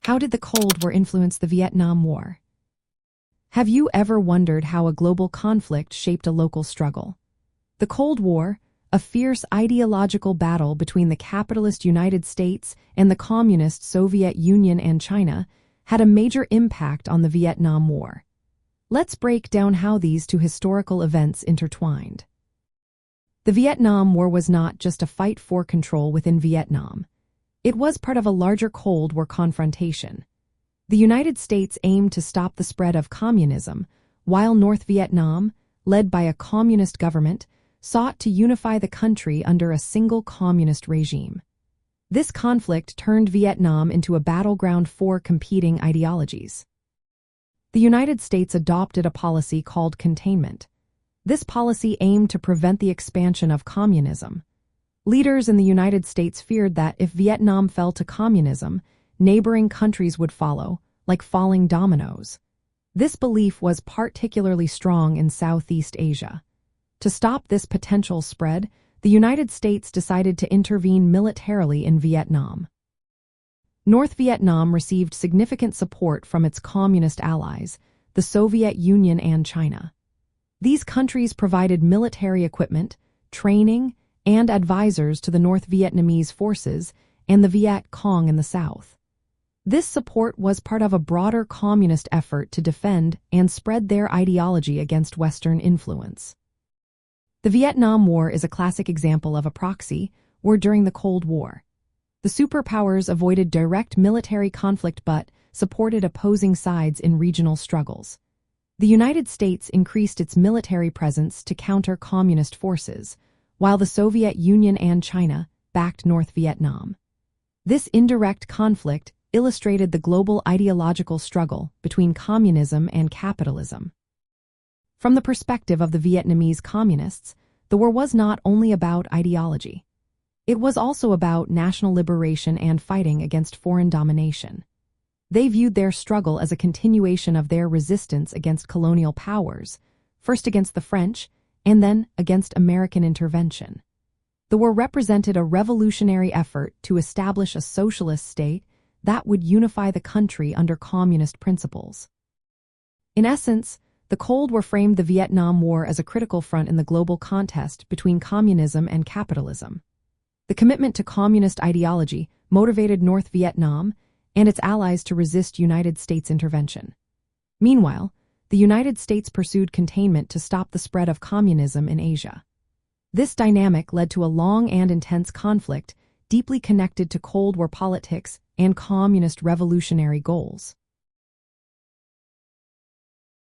How did the Cold War influence the Vietnam War? Have you ever wondered how a global conflict shaped a local struggle? The Cold War, a fierce ideological battle between the capitalist United States and the communist Soviet Union and China, had a major impact on the Vietnam War. Let's break down how these two historical events intertwined. The Vietnam War was not just a fight for control within Vietnam. It was part of a larger Cold War confrontation. The United States aimed to stop the spread of communism, while North Vietnam, led by a communist government, sought to unify the country under a single communist regime. This conflict turned Vietnam into a battleground for competing ideologies. The United States adopted a policy called Containment. This policy aimed to prevent the expansion of communism. Leaders in the United States feared that if Vietnam fell to communism, neighboring countries would follow, like falling dominoes. This belief was particularly strong in Southeast Asia. To stop this potential spread, the United States decided to intervene militarily in Vietnam. North Vietnam received significant support from its communist allies, the Soviet Union and China. These countries provided military equipment, training, and advisors to the North Vietnamese forces and the Viet Cong in the south. This support was part of a broader communist effort to defend and spread their ideology against Western influence. The Vietnam War is a classic example of a proxy war during the Cold War. The superpowers avoided direct military conflict but supported opposing sides in regional struggles. The United States increased its military presence to counter communist forces, while the Soviet Union and China backed North Vietnam. This indirect conflict illustrated the global ideological struggle between communism and capitalism. From the perspective of the Vietnamese communists, the war was not only about ideology. It was also about national liberation and fighting against foreign domination. They viewed their struggle as a continuation of their resistance against colonial powers, first against the French, and then against American intervention. The war represented a revolutionary effort to establish a socialist state that would unify the country under communist principles. In essence, the Cold War framed the Vietnam War as a critical front in the global contest between communism and capitalism. The commitment to communist ideology motivated North Vietnam and its allies to resist United States intervention. Meanwhile, the United States pursued containment to stop the spread of communism in Asia. This dynamic led to a long and intense conflict deeply connected to Cold War politics and communist revolutionary goals.